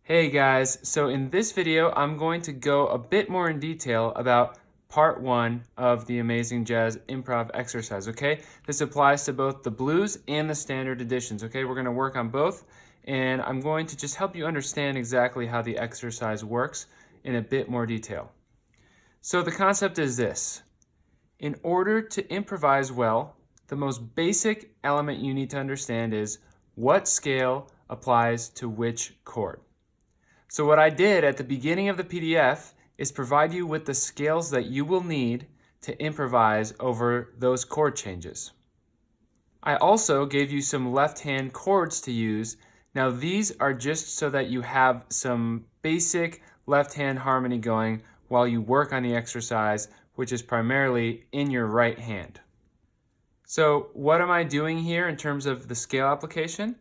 Hey guys, so in this video, I'm going to go a bit more in detail about part one of the Amazing Jazz Improv exercise, okay? This applies to both the blues and the standard editions, okay? We're gonna work on both, and I'm going to just help you understand exactly how the exercise works in a bit more detail. So the concept is this. In order to improvise well, the most basic element you need to understand is what scale applies to which chord. So what I did at the beginning of the PDF is provide you with the scales that you will need to improvise over those chord changes. I also gave you some left-hand chords to use. Now these are just so that you have some basic left-hand harmony going while you work on the exercise, which is primarily in your right hand. So what am I doing here in terms of the scale application?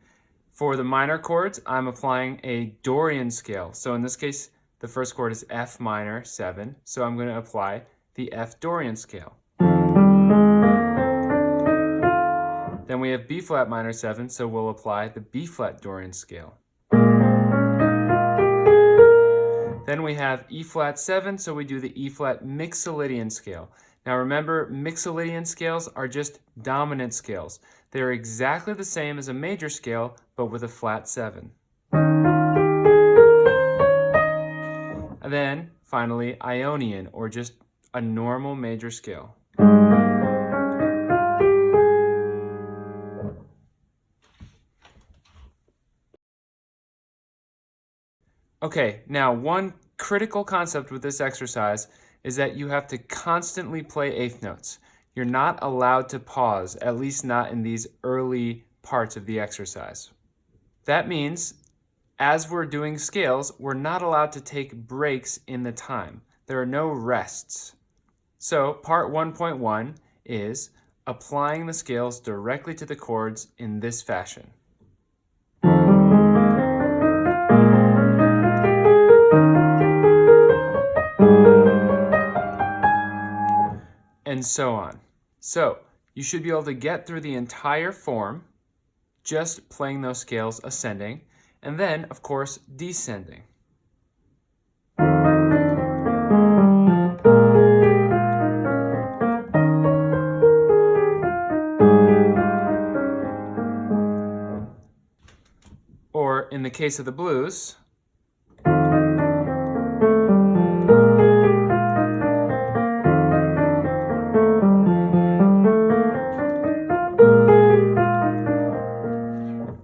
For the minor chords, I'm applying a Dorian scale. So in this case, the first chord is F minor 7. So I'm going to apply the F Dorian scale. Then we have B flat minor 7, so we'll apply the B flat Dorian scale. Then we have E flat 7, so we do the E flat Mixolydian scale. Now remember, Mixolydian scales are just dominant scales. They're exactly the same as a major scale, but with a flat 7. And then, finally, Ionian, or just a normal major scale. Okay, now one critical concept with this exercise is that you have to constantly play eighth notes. You're not allowed to pause, at least not in these early parts of the exercise. That means, as we're doing scales, we're not allowed to take breaks in the time. There are no rests. So part 1.1 is applying the scales directly to the chords in this fashion. And so on. So you should be able to get through the entire form just playing those scales ascending, and then, of course, descending. Or in the case of the blues,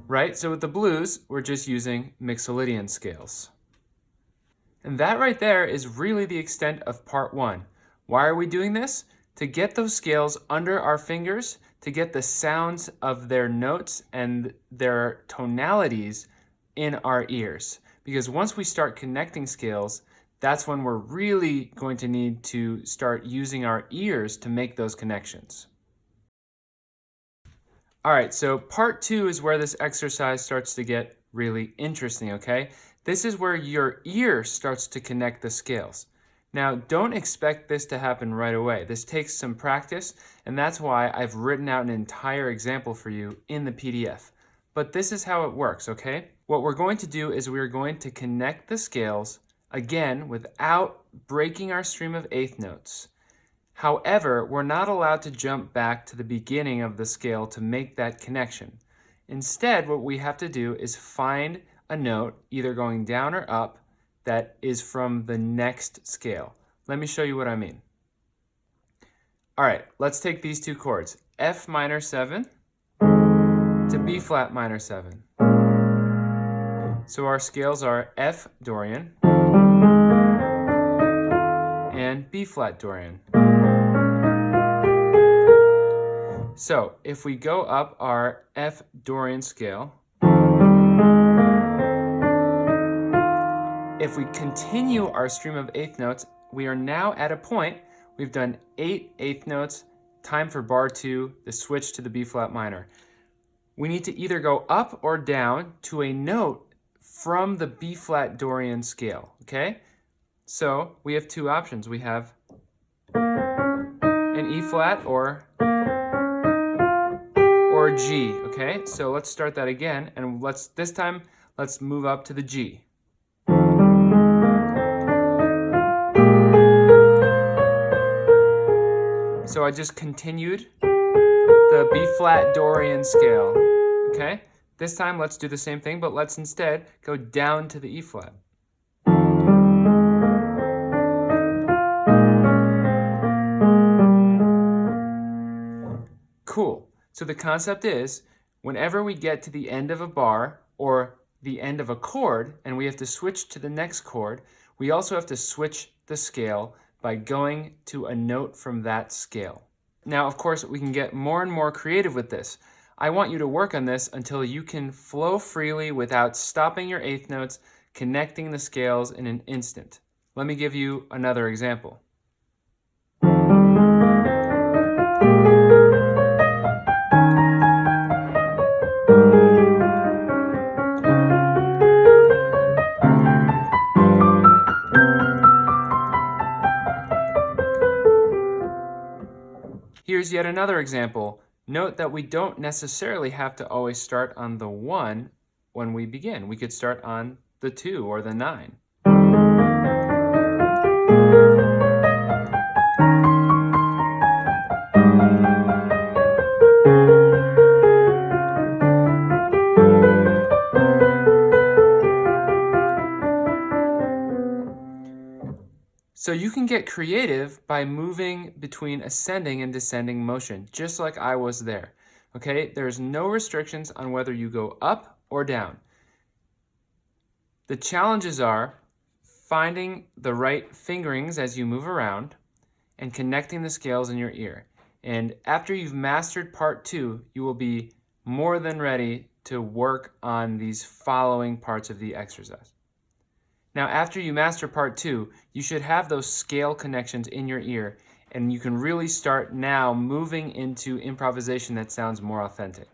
right? So with the blues, we're just using Mixolydian scales. And that right there is really the extent of part one. Why are we doing this? To get those scales under our fingers, to get the sounds of their notes and their tonalities in our ears. Because once we start connecting scales, that's when we're really going to need to start using our ears to make those connections. All right, so part two is where this exercise starts to get really interesting, okay? This is where your ear starts to connect the scales. Now, don't expect this to happen right away. This takes some practice, and that's why I've written out an entire example for you in the PDF. But this is how it works, okay? What we're going to do is we're going to connect the scales, again, without breaking our stream of eighth notes. However, we're not allowed to jump back to the beginning of the scale to make that connection. Instead, what we have to do is find a note, either going down or up, that is from the next scale. Let me show you what I mean. All right, let's take these two chords, F minor 7 to B flat minor 7. So our scales are F Dorian and B flat Dorian. So if we go up our F Dorian scale, if we continue our stream of eighth notes, we are now at a point, we've done 8 eighth notes, time for bar 2, the switch to the B flat minor. We need to either go up or down to a note from the B flat Dorian scale, okay? So we have two options. We have an E flat or G, okay? So let's start that again, and this time let's move up to the G. So I just continued the B flat Dorian scale, okay? This time let's do the same thing, but let's instead go down to the E flat. Cool. So the concept is, whenever we get to the end of a bar or the end of a chord and we have to switch to the next chord, we also have to switch the scale by going to a note from that scale. Now, of course, we can get more and more creative with this. I want you to work on this until you can flow freely without stopping your eighth notes, connecting the scales in an instant. Let me give you another example. Here's yet another example. Note that we don't necessarily have to always start on the 1 when we begin. We could start on the 2 or the 9. So you can get creative by moving between ascending and descending motion, just like I was there. Okay, there's no restrictions on whether you go up or down. The challenges are finding the right fingerings as you move around and connecting the scales in your ear. And after you've mastered part 2, you will be more than ready to work on these following parts of the exercise. Now, after you master part 2, you should have those scale connections in your ear, and you can really start now moving into improvisation that sounds more authentic.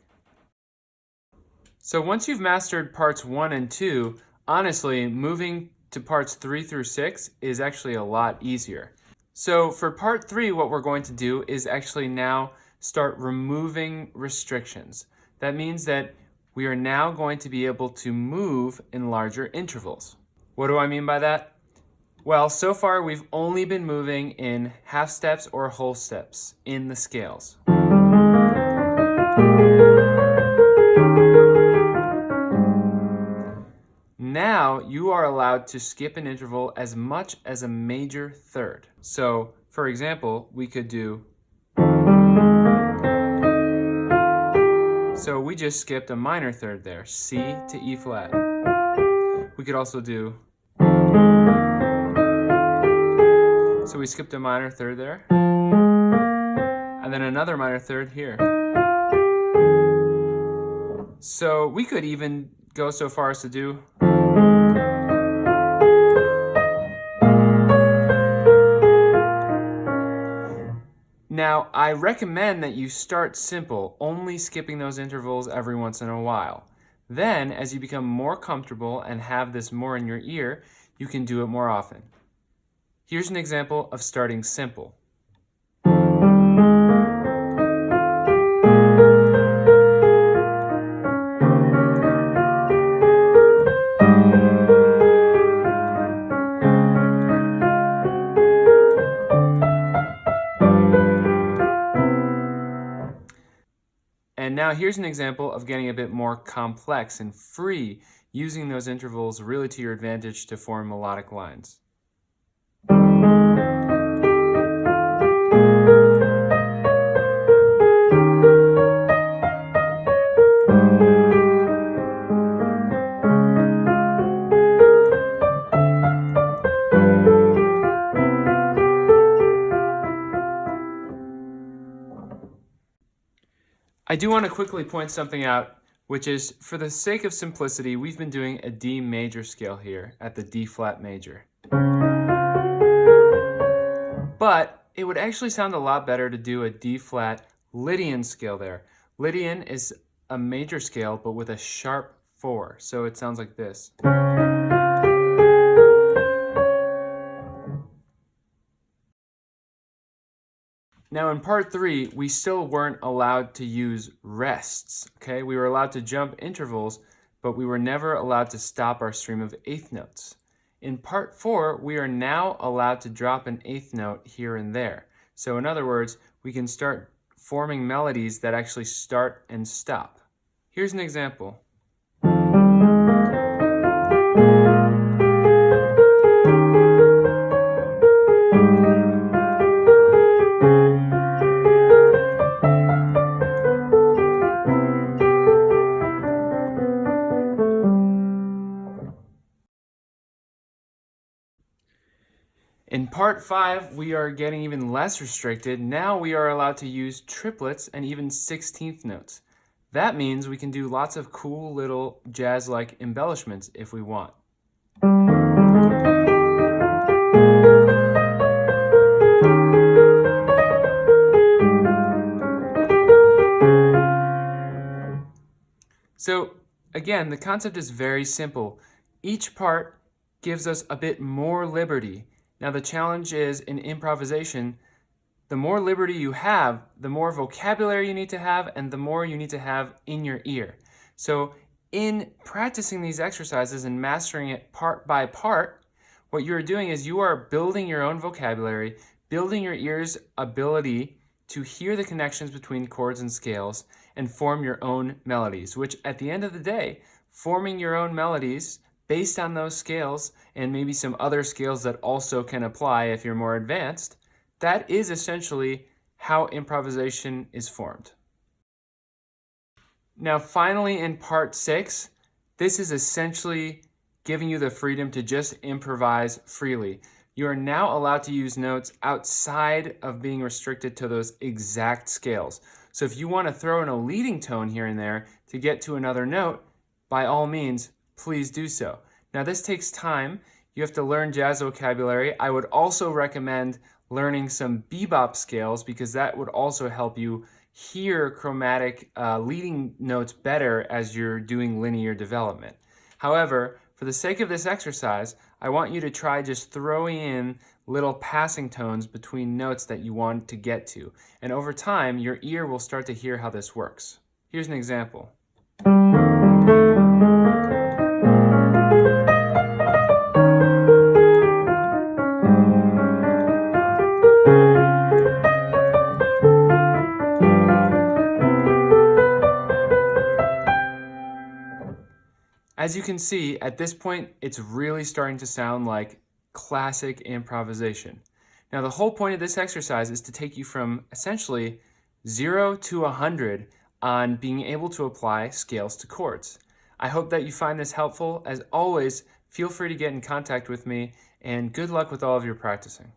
So once you've mastered parts 1 and 2, honestly, moving to parts 3 through 6 is actually a lot easier. So for part 3, what we're going to do is actually now start removing restrictions. That means that we are now going to be able to move in larger intervals. What do I mean by that? Well, so far we've only been moving in half steps or whole steps in the scales. Now you are allowed to skip an interval as much as a major third. So, for example, we could do... So we just skipped a minor third there, C to E flat. We could also do... So we skipped a minor third there, and then another minor third here. So we could even go so far as to do... Now, I recommend that you start simple, only skipping those intervals every once in a while. Then, as you become more comfortable and have this more in your ear, you can do it more often. Here's an example of starting simple. And now here's an example of getting a bit more complex and free, using those intervals really to your advantage to form melodic lines. I do want to quickly point something out, which is, for the sake of simplicity, we've been doing a D major scale here at the D flat major. But it would actually sound a lot better to do a D flat Lydian scale there. Lydian is a major scale, but with a sharp 4, so it sounds like this. Now in part 3, we still weren't allowed to use rests, okay? We were allowed to jump intervals, but we were never allowed to stop our stream of eighth notes. In part 4, we are now allowed to drop an eighth note here and there. So in other words, we can start forming melodies that actually start and stop. Here's an example. In part 5, we are getting even less restricted. Now we are allowed to use triplets and even 16th notes. That means we can do lots of cool little jazz-like embellishments if we want. So again, the concept is very simple. Each part gives us a bit more liberty. Now the challenge is in improvisation, the more liberty you have, the more vocabulary you need to have, and the more you need to have in your ear. So in practicing these exercises and mastering it part by part, what you're doing is you are building your own vocabulary, building your ear's ability to hear the connections between chords and scales and form your own melodies, which at the end of the day, forming your own melodies based on those scales and maybe some other scales that also can apply if you're more advanced, that is essentially how improvisation is formed. Now finally in part 6, this is essentially giving you the freedom to just improvise freely. You are now allowed to use notes outside of being restricted to those exact scales. So if you want to throw in a leading tone here and there to get to another note, by all means, please do so. Now this takes time. You have to learn jazz vocabulary. I would also recommend learning some bebop scales because that would also help you hear chromatic leading notes better as you're doing linear development. However, for the sake of this exercise, I want you to try just throwing in little passing tones between notes that you want to get to. And over time, your ear will start to hear how this works. Here's an example. As you can see, at this point, it's really starting to sound like classic improvisation. Now, the whole point of this exercise is to take you from essentially 0 to 100 on being able to apply scales to chords. I hope that you find this helpful. As always, feel free to get in contact with me, and good luck with all of your practicing.